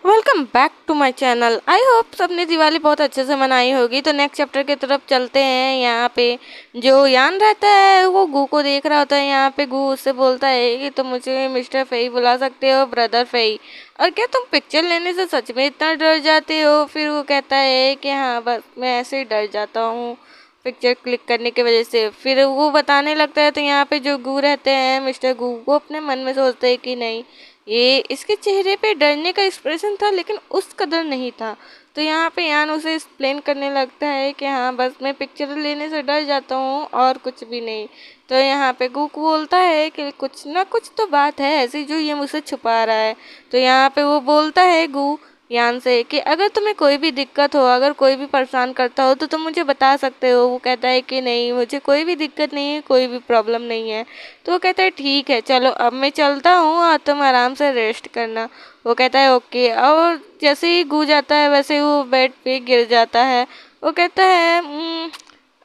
Welcome back to my channel. I hope सबने दिवाली बहुत अच्छे से मनाई होगी। तो नेक्स्ट चैप्टर की तरफ चलते हैं। यहाँ पे जो यान रहता है वो गू को देख रहा होता है। यहाँ पे गू उससे बोलता है कि तुम मुझे मिस्टर फेई बुला सकते हो, ब्रदर फेई। और क्या तुम पिक्चर लेने से सच में इतना डर जाते हो? फिर वो कहता है कि हाँ बस मैं ऐसे ही डर जाता हूँ पिक्चर क्लिक करने की वजह से। फिर वो बताने लगता है। तो यहाँ पे जो गू रहते हैं, मिस्टर गू, वो अपने मन में सोचते हैं कि नहीं, ये इसके चेहरे पे डरने का एक्सप्रेशन था लेकिन उस कदर नहीं था। तो यहाँ पे यान उसे एक्सप्लेन करने लगता है कि हाँ बस मैं पिक्चर लेने से डर जाता हूँ और कुछ भी नहीं। तो यहाँ पे गुक बोलता है कि कुछ ना कुछ तो बात है ऐसी जो ये मुझसे छुपा रहा है। तो यहाँ पे वो बोलता है गु यान से कि अगर तुम्हें कोई भी दिक्कत हो, अगर कोई भी परेशान करता हो तो तुम मुझे बता सकते हो। वो कहता है कि नहीं, मुझे कोई भी दिक्कत नहीं है, कोई भी प्रॉब्लम नहीं है। तो वो कहता है ठीक है, चलो अब मैं चलता हूँ और तुम आराम से रेस्ट करना। वो कहता है ओके। और जैसे ही गू जाता है वैसे ही वो बेड पे गिर जाता है। वो कहता है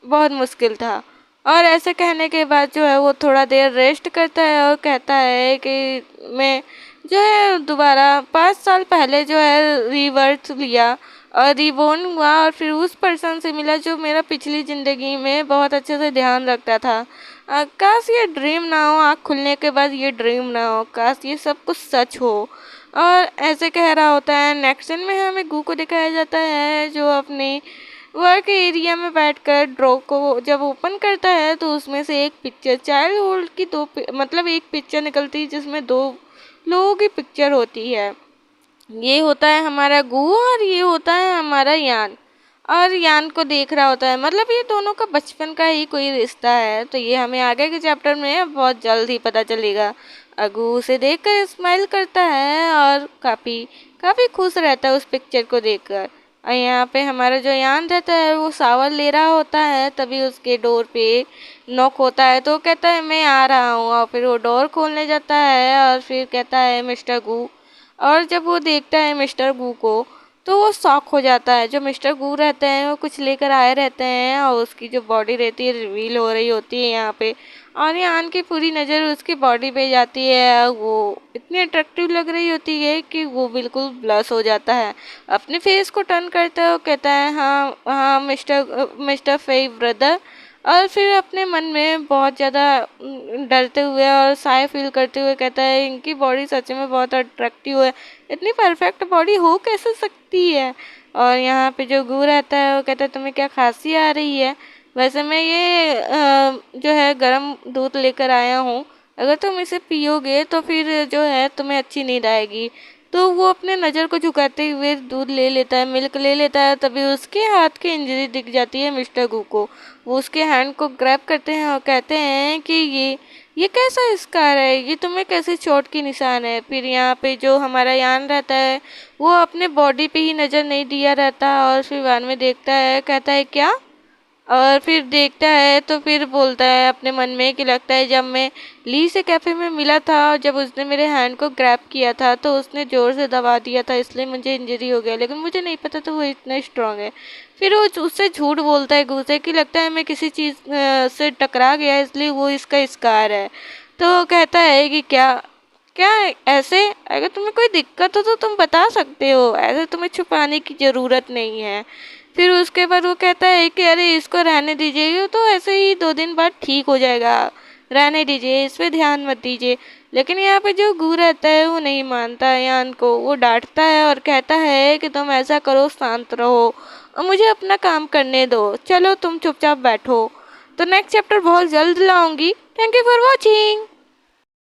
बहुत मुश्किल था। और ऐसे कहने के बाद जो है वो थोड़ा देर रेस्ट करता है और कहता है कि मैं जो है दोबारा 5 साल पहले जो है रीबर्थ लिया और रिबोर्न हुआ और फिर उस पर्सन से मिला जो मेरा पिछली ज़िंदगी में बहुत अच्छे से ध्यान रखता था। काश ये ड्रीम ना हो, आँख खुलने के बाद ये ड्रीम ना हो, काश ये सब कुछ सच हो। और ऐसे कह रहा होता है। नेक्स्ट सीन में हमें गू को दिखाया जाता है जो अपने वर्क एरिया में बैठकर ड्रॉ को जब ओपन करता है तो उसमें से एक पिक्चर, चाइल्ड होल्ड की मतलब एक पिक्चर निकलती है जिसमें 2 लोगों की पिक्चर होती है। ये होता है हमारा गू और ये होता है हमारा यान। और यान को देख रहा होता है, मतलब ये दोनों का बचपन का ही कोई रिश्ता है। तो ये हमें आगे के चैप्टर में बहुत जल्द ही पता चलेगा। अगू उसे देखकर स्माइल करता है और काफ़ी काफ़ी खुश रहता है उस पिक्चर को देखकर। और यहाँ पे हमारा जो यान रहता है वो सावर ले रहा होता है, तभी उसके डोर पे नॉक होता है। तो वो कहता है मैं आ रहा हूँ, और फिर वो डोर खोलने जाता है और फिर कहता है मिस्टर गू। और जब वो देखता है मिस्टर गू को तो वो शॉक हो जाता है। जो मिस्टर गू रहते हैं वो कुछ लेकर आए रहते हैं और उसकी जो बॉडी रहती है रिवील हो रही होती है यहाँ पे। और यान की पूरी नज़र उसकी बॉडी पे जाती है। वो इतनी अट्रैक्टिव लग रही होती है कि वो बिल्कुल ब्लश हो जाता है। अपने फेस को टर्न करते हुए कहता है हाँ हाँ मिस्टर फेई ब्रदर। और फिर अपने मन में बहुत ज़्यादा डरते हुए और साय फील करते हुए कहता है इनकी बॉडी सच में बहुत अट्रैक्टिव है, इतनी परफेक्ट बॉडी हो कैसे सकती है। और यहाँ पे जो गू रहता है वो कहता है तुम्हें क्या खांसी आ रही है? वैसे मैं ये जो है गर्म दूध लेकर आया हूँ, अगर तुम इसे पियोगे तो फिर जो है तुम्हें अच्छी नींद आएगी। तो वो अपने नज़र को झुकाते हुए दूध ले लेता है, मिल्क ले लेता है। तभी उसके हाथ की इंजरी दिख जाती है मिस्टर गू को। वो उसके हैंड को ग्रैब करते हैं और कहते हैं कि ये कैसा स्कार है, ये तुम्हें कैसे चोट की निशान है। फिर यहाँ पे जो हमारा यान रहता है वो अपने बॉडी पे ही नज़र नहीं दिया रहता और फिर बाद में देखता है, कहता है क्या, और फिर देखता है तो फिर बोलता है अपने मन में कि लगता है जब मैं ली से कैफ़े में मिला था और जब उसने मेरे हैंड को ग्रैब किया था तो उसने ज़ोर से दबा दिया था, इसलिए मुझे इंजरी हो गया, लेकिन मुझे नहीं पता था वो इतना स्ट्रांग है। फिर वो उससे झूठ बोलता है गुस्से कि लगता है मैं किसी चीज़ से टकरा गया इसलिए वो इसका स्कार है। तो कहता है कि क्या क्या ऐसे, अगर तुम्हें कोई दिक्कत हो तो तुम बता सकते हो, ऐसे तुम्हें छुपाने की ज़रूरत नहीं है। फिर उसके बाद वो कहता है कि अरे इसको रहने दीजिए, ये तो ऐसे ही 2 दिन बाद ठीक हो जाएगा, रहने दीजिए, इस पे ध्यान मत दीजिए। लेकिन यहाँ पे जो गू रहता है वो नहीं मानता है यान को। वो डांटता है और कहता है कि तुम ऐसा करो, शांत रहो और मुझे अपना काम करने दो, चलो तुम चुपचाप बैठो। तो नेक्स्ट चैप्टर बहुत जल्द लाऊंगी। Thank you for watching.